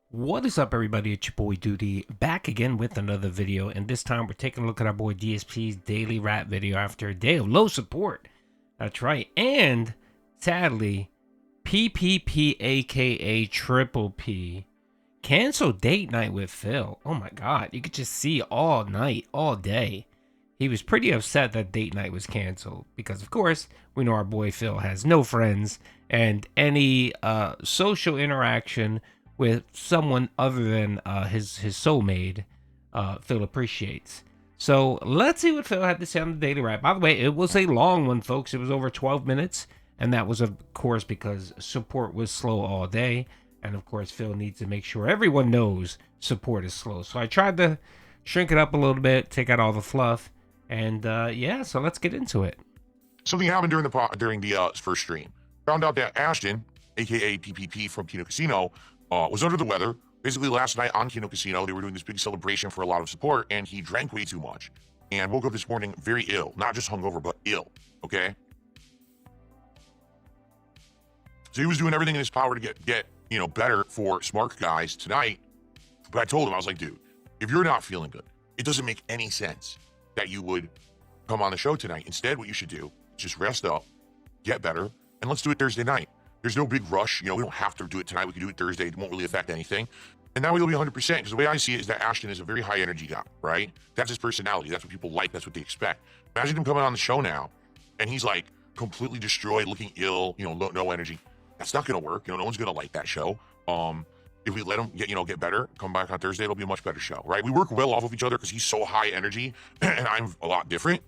What is up, everybody? It's your boy Doody back again with another video, and this time we're taking a look at our boy DSP's daily rap video after a day of low support. That's right, and sadly, PPP aka Triple P canceled date night with Phil. Oh my god, you could just see all night, all day. He was pretty upset that date night was canceled because, of course, we know our boy Phil has no friends, and any social interaction with someone other than his soulmate, Phil appreciates. So let's see what Phil had to say on the daily rap. By the way, it was a long one, folks. It was over 12 minutes, and that was, of course, because support was slow all day. And of course, Phil needs to make sure everyone knows support is slow. So I tried to shrink it up a little bit, take out all the fluff, and yeah. So let's get into it. Something happened during the first stream. Found out that Ashton, aka PPP from Kino Casino, was under the weather. Basically, last night on Kino Casino, they were doing this big celebration for a lot of support, and he drank way too much and woke up this morning very ill. Not just hungover, but ill. Okay. So he was doing everything in his power to get better for Smart Guys tonight. But I told him, I was like, dude, if you're not feeling good, it doesn't make any sense that you would come on the show tonight. Instead, what you should do is just rest up, get better, and let's do it Thursday night. There's no big rush. We don't have to do it tonight. We can do it Thursday. It won't really affect anything. And that way you'll be 100%. Because the way I see it is that Ashton is a very high energy guy, right? That's his personality. That's what people like. That's what they expect. Imagine him coming on the show now, and he's like completely destroyed, looking ill, no energy. That's not going to work. No one's going to like that show. If we let him get better, come back on Thursday, it'll be a much better show, right? We work well off of each other because he's so high energy and I'm a lot different.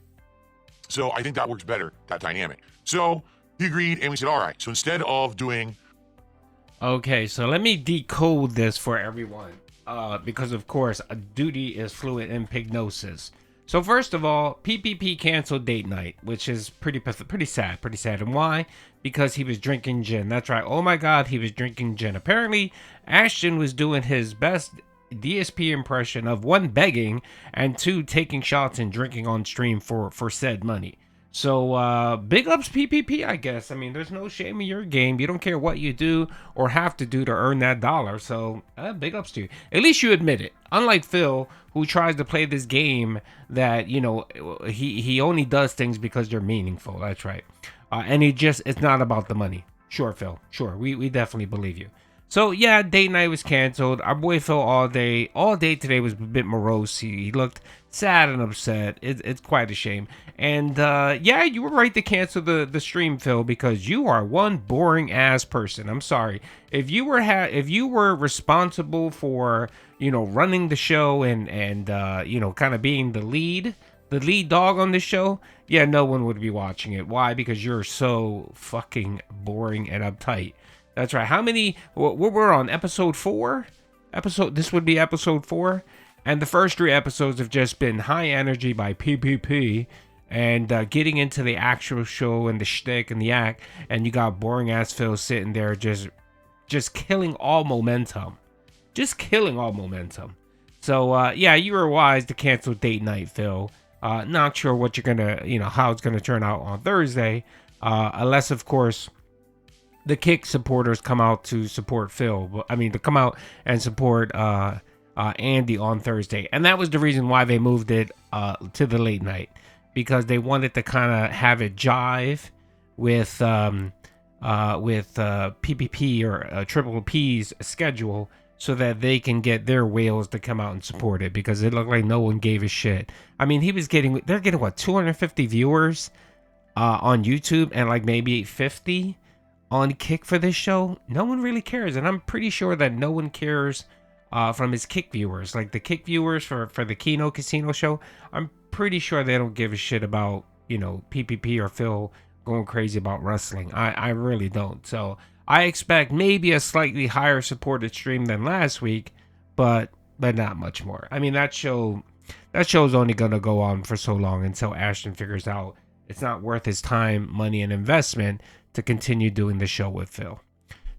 So I think that works better, that dynamic. So he agreed, and we said, all right. So instead of doing... Okay, so let me decode this for everyone. Because, of course, a Doody is fluent in pignosis. So first of all, PPP canceled date night, which is pretty sad. And why? Because he was drinking gin. That's right. Oh my god, he was drinking gin. Apparently, Ashton was doing his best DSP impression of one, begging, and two, taking shots and drinking on stream for said money. So big ups PPP, I guess. I mean, there's no shame in your game. You don't care what you do or have to do to earn that dollar. So big ups to you. At least you admit it. Unlike Phil, who tries to play this game that, he only does things because they're meaningful. That's right. And it's not about the money. Sure, Phil. Sure. We definitely believe you. So yeah, date night was canceled. Our boy Phil all day today was a bit morose. He looked sad and upset. It's quite a shame. And yeah, you were right to cancel the stream, Phil, because you are one boring ass person. I'm sorry. If you were responsible for running the show and kind of being the lead dog on the show, yeah, no one would be watching it. Why? Because you're so fucking boring and uptight. That's right. How many? We're on episode 4. This would be episode 4, and the first 3 episodes have just been high energy by PPP, and getting into the actual show and the shtick and the act, and you got boring ass Phil sitting there just killing all momentum, So yeah, you were wise to cancel date night, Phil. Not sure what you're gonna, how it's gonna turn out on Thursday, unless of course the Kick supporters come out to support Phil. I mean, to come out and support Andy on Thursday. And that was the reason why they moved it to the late night, because they wanted to kind of have it jive with PPP or Triple P's schedule, so that they can get their whales to come out and support it, because it looked like no one gave a shit. I mean, they're getting what, 250 viewers on YouTube, and like maybe 50 on Kick for this show. No one really cares, and I'm pretty sure that no one cares from his Kick viewers. Like the Kick viewers for the Kino Casino show, I'm pretty sure they don't give a shit about PPP or Phil going crazy about wrestling. I really don't. So I expect maybe a slightly higher supported stream than last week, but not much more. I mean, that show's only gonna go on for so long until Ashton figures out it's not worth his time, money, and investment to continue doing the show with Phil.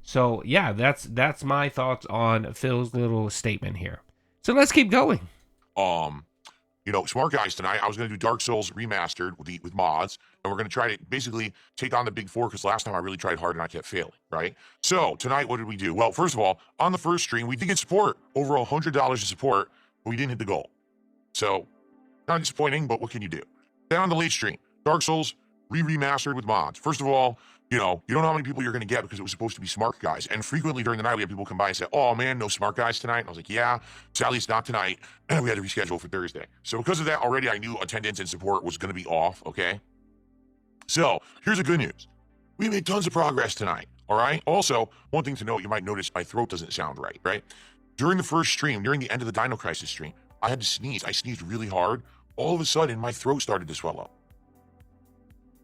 So yeah, that's my thoughts on Phil's little statement here. So let's keep going. Smart Guys tonight. I was going to do Dark Souls Remastered with mods, and we're going to try to basically take on the big four because last time I really tried hard and I kept failing, right? So tonight, what did we do? Well, first of all, on the first stream, we did get support, over $100 of support, but we didn't hit the goal. So, not disappointing, but what can you do? Then on the late stream, Dark Souls remastered with mods. First of all, you don't know how many people you're going to get because it was supposed to be Smart Guys. And frequently during the night, we had people come by and say, oh man, no Smart Guys tonight. And I was like, yeah, sadly it's not tonight. And we had to reschedule for Thursday. So because of that, already I knew attendance and support was going to be off, okay? So here's the good news. We made tons of progress tonight, all right? Also, one thing to note, you might notice my throat doesn't sound right? During the first stream, during the end of the Dino Crisis stream, I had to sneeze. I sneezed really hard. All of a sudden, my throat started to swell up.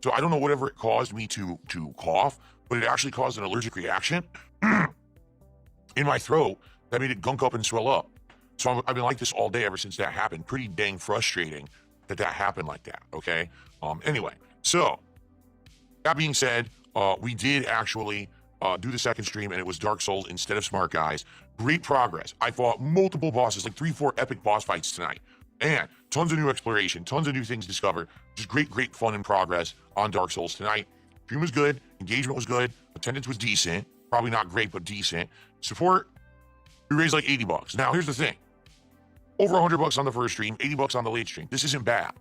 So I don't know whatever it caused me to cough, but it actually caused an allergic reaction in my throat that made it gunk up and swell up. So I've been like this all day ever since that happened. Pretty dang frustrating that happened like that, okay? Anyway, so that being said, we did actually do the second stream, and it was Dark Souls instead of Smart Guys. Great progress. I fought multiple bosses, like 3-4 epic boss fights tonight. And tons of new exploration, tons of new things discovered. Just great fun and progress on Dark Souls tonight. Stream was good, engagement was good, attendance was decent. Probably not great, but decent. Support, we raised like $80. Now, here's the thing. Over $100 on the first stream, $80 on the late stream. This isn't bad,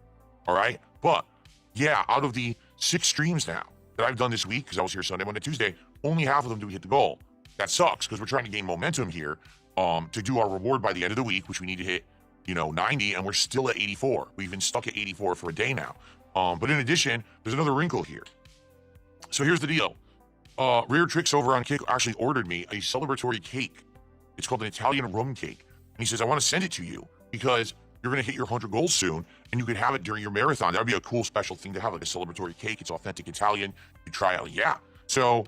all right? But, yeah, out of the 6 streams now that I've done this week, because I was here Sunday, Monday, Tuesday, only half of them do we hit the goal. That sucks, because we're trying to gain momentum here to do our reward by the end of the week, which we need to hit 90, and we're still at 84. We've been stuck at 84 for a day now. But in addition, there's another wrinkle here. So here's the deal. Rare Tricks over on Kick actually ordered me a celebratory cake. It's called an Italian rum cake. And he says, I want to send it to you because you're going to hit your 100 goals soon, and you could have it during your marathon. That would be a cool special thing to have, like a celebratory cake. It's authentic Italian. You try it. Yeah. So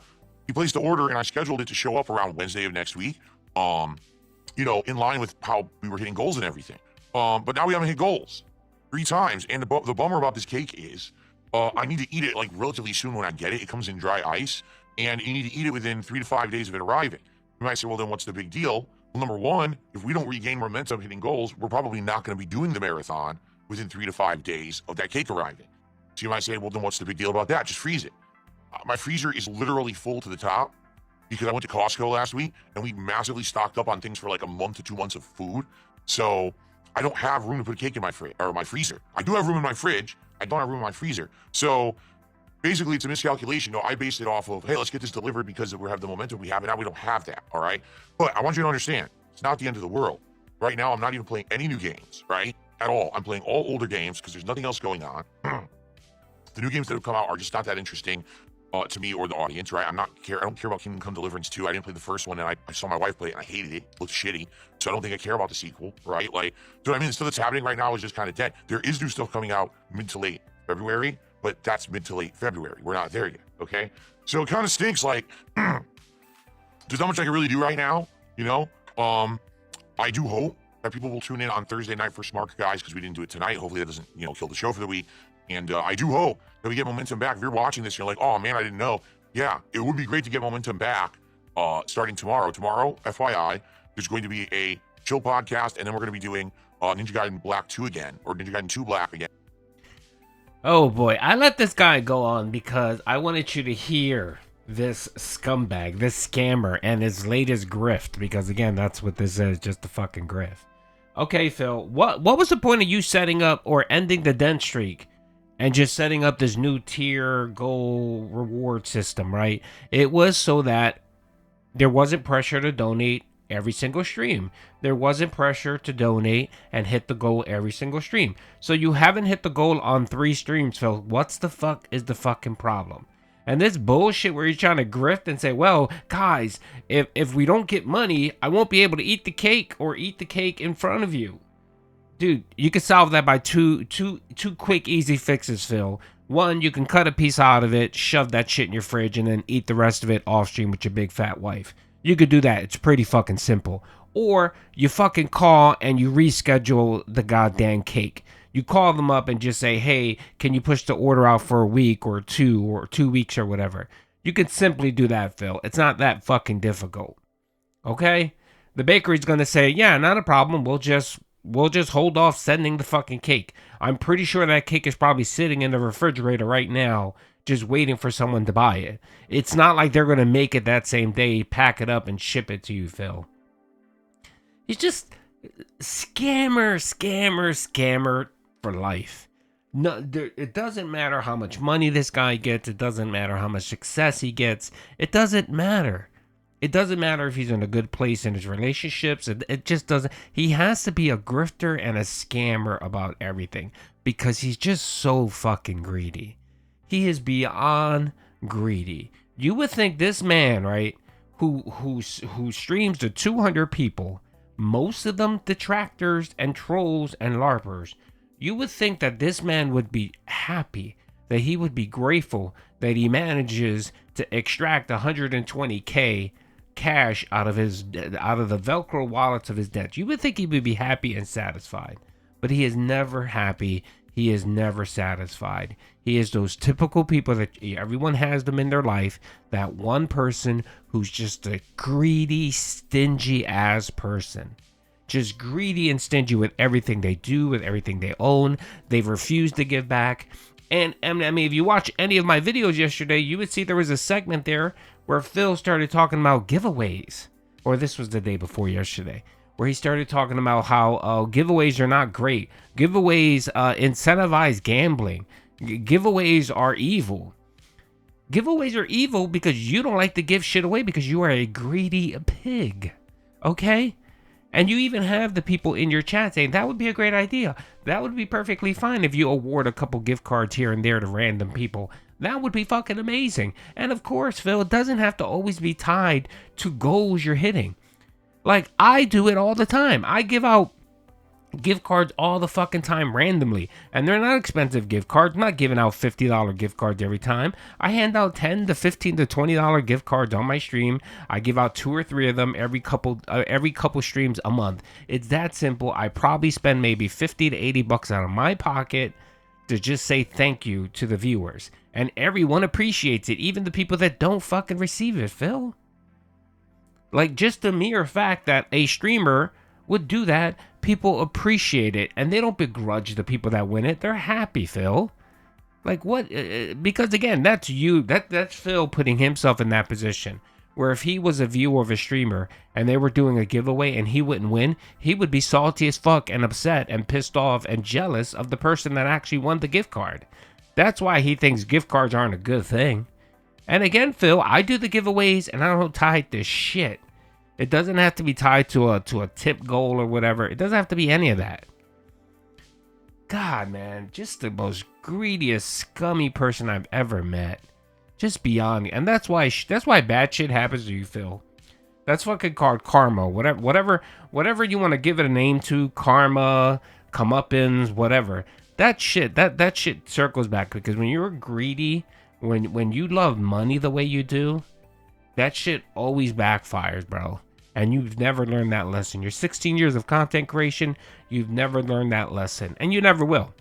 he placed the order, and I scheduled it to show up around Wednesday of next week. In line with how we were hitting goals and everything. But now we haven't hit goals 3 times. And the bummer about this cake is I need to eat it like relatively soon when I get it. It comes in dry ice, and you need to eat it within 3 to 5 days of it arriving. You might say, well, then what's the big deal? Well, number one, if we don't regain momentum hitting goals, we're probably not going to be doing the marathon within 3 to 5 days of that cake arriving. So you might say, well, then what's the big deal about that? Just freeze it. My freezer is literally full to the top because I went to Costco last week and we massively stocked up on things for like a month to 2 months of food. So I don't have room to put a cake in my freezer. I do have room in my fridge. I don't have room in my freezer. So basically it's a miscalculation. I based it off of, hey, let's get this delivered because we have the momentum we have, and now we don't have that, all right? But I want you to understand, it's not the end of the world. Right now, I'm not even playing any new games, right? At all. I'm playing all older games because there's nothing else going on. The new games that have come out are just not that interesting to me or the audience, right? I don't care about Kingdom Come Deliverance 2. I didn't play the first one, and I saw my wife play it, and I hated it. It looked shitty. So I don't think I care about the sequel, right? Like, do you know what I mean? The stuff that's happening right now is just kind of dead. There is new stuff coming out mid to late February, but that's mid to late February. We're not there yet, okay? So it kind of stinks, like, there's not much I can really do right now, I do hope that people will tune in on Thursday night for Smart Guys because we didn't do it tonight. Hopefully that doesn't, kill the show for the week. And I do hope that we get momentum back. If you're watching this, you're like, oh man, I didn't know. Yeah, it would be great to get momentum back starting tomorrow. Tomorrow, FYI, there's going to be a chill podcast, and then we're going to be doing Ninja Gaiden Black 2 again, or Ninja Gaiden 2 Black again. Oh boy, I let this guy go on because I wanted you to hear this scumbag, this scammer, and his latest grift, because again, that's what this is, just a fucking grift. Okay, Phil, what was the point of you setting up or ending the Dent streak and just setting up this new tier goal reward system, right? It was so that there wasn't pressure to donate every single stream. There wasn't pressure to donate and hit the goal every single stream. So you haven't hit the goal on 3 streams, Phil. What's the fuck is the fucking problem? And this bullshit where you're trying to grift and say, well, guys, if we don't get money, I won't be able to eat the cake or eat the cake in front of you. Dude, you can solve that by two quick, easy fixes, Phil. One, you can cut a piece out of it, shove that shit in your fridge, and then eat the rest of it off stream with your big fat wife. You could do that. It's pretty fucking simple. Or you fucking call and you reschedule the goddamn cake. You call them up and just say, hey, can you push the order out for a week or 2 weeks or whatever. You can simply do that, Phil. It's not that fucking difficult. Okay? The bakery's going to say, yeah, not a problem. We'll just we'll just hold off sending the fucking cake. I'm pretty sure that cake is probably sitting in the refrigerator right now, just waiting for someone to buy it. It's not like they're gonna make it that same day, pack it up, and ship it to you, Phil. He's just scammer for life. No, it doesn't matter how much money this guy gets. It doesn't matter how much success he gets. It doesn't matter. It doesn't matter if he's in a good place in his relationships. It just doesn't. He has to be a grifter and a scammer about everything because he's just so fucking greedy. He is beyond greedy. You would think this man, right, who streams to 200 people, most of them detractors and trolls and larpers, you would think that this man would be happy, that he would be grateful that he manages to extract 120K cash out of the Velcro wallets of his debts. You would think he would be happy and satisfied, but he is never happy. He is never satisfied. He is those typical people that everyone has them in their life. That one person who's just a greedy, stingy ass person. Just greedy and stingy with everything they do, with everything they own. They've refused to give back. And I mean, if you watch any of my videos yesterday, you would see there was a segment there where Phil started talking about giveaways. Or this was the day before yesterday, where he started talking about how giveaways are not great. Giveaways incentivize gambling. Giveaways are evil. Giveaways are evil because you don't like to give shit away because you are a greedy pig. Okay? And you even have the people in your chat saying that would be a great idea. That would be perfectly fine if you award a couple gift cards here and there to random people. That would be fucking amazing. And of course, Phil, it doesn't have to always be tied to goals you're hitting. Like, I do it all the time. I give out gift cards all the fucking time randomly. And they're not expensive gift cards. I'm not giving out $50 gift cards every time. I hand out $10 to $15 to $20 gift cards on my stream. I give out 2 or 3 of them every couple streams a month. It's that simple. I probably spend maybe 50 to 80 bucks out of my pocket to just say thank you to the viewers. And everyone appreciates it. Even the people that don't fucking receive it, Phil. Like, just the mere fact that a streamer would do that, people appreciate it, and they don't begrudge the people that win it. They're happy, Phil. Like, what? Because again, that's you. That's Phil putting himself in that position where if he was a viewer of a streamer and they were doing a giveaway and he wouldn't win, he would be salty as fuck and upset and pissed off and jealous of the person that actually won the gift card. That's why he thinks gift cards aren't a good thing. And again, Phil, I do the giveaways and I don't tie it to shit. It doesn't have to be tied to a tip goal or whatever. It doesn't have to be any of that. God, man, just the most greediest, scummy person I've ever met. Just beyond. And that's why bad shit happens to you, Phil. That's fucking called karma. Whatever you want to give it a name to, karma, comeuppance, whatever. That shit circles back because when you're greedy, when you love money the way you do, that shit always backfires, bro. And you've never learned that lesson. Your 16 years of content creation, you've never learned that lesson. And you never will.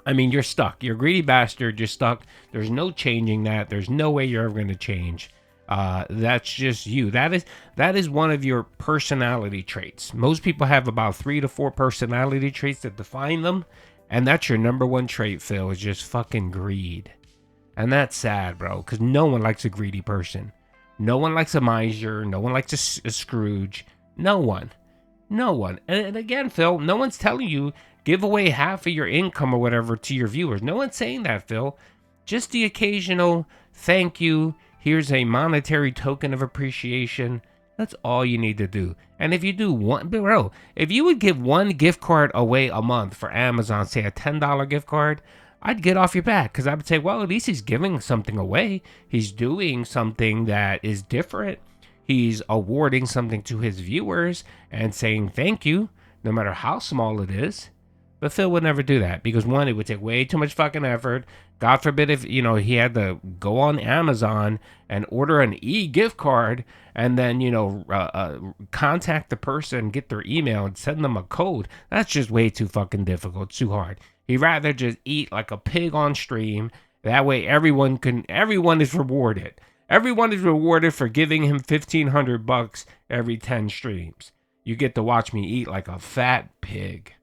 I mean, you're stuck. You're a greedy bastard. You're stuck. There's no changing that. There's no way you're ever going to change. That's just you. That is one of your personality traits. Most people have about 3 to 4 personality traits that define them. And that's your number one trait, Phil, is just fucking greed. And that's sad, bro, because no one likes a greedy person. No one likes a miser. No one likes a Scrooge. No one. And again, Phil, no one's telling you give away half of your income or whatever to your viewers. No one's saying that, Phil. Just the occasional thank you. Here's a monetary token of appreciation. That's all you need to do. And if you do one, bro, if you would give one gift card away a month for Amazon, say a $10 gift card, I'd get off your back because I would say, well, at least he's giving something away. He's doing something that is different. He's awarding something to his viewers and saying thank you, no matter how small it is. But Phil would never do that because, one, it would take way too much fucking effort. God forbid if, he had to go on Amazon and order an e-gift card and then, contact the person, get their email and send them a code. That's just way too fucking difficult, too hard. He'd rather just eat like a pig on stream. That way everyone is rewarded. Everyone is rewarded for giving him $1,500 every 10 streams. you get to watch me eat like a fat pig.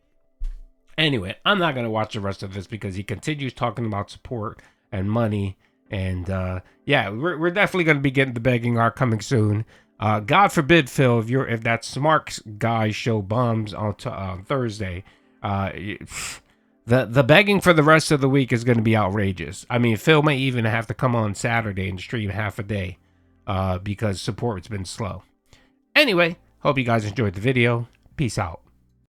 Anyway, I'm not going to watch the rest of this because he continues talking about support and money. And yeah, we're definitely going to be getting the begging art coming soon. God forbid, Phil, if that Smart Guy show bombs on Thursday, the begging for the rest of the week is going to be outrageous. I mean, Phil may even have to come on Saturday and stream half a day because support's been slow. Anyway, hope you guys enjoyed the video. Peace out.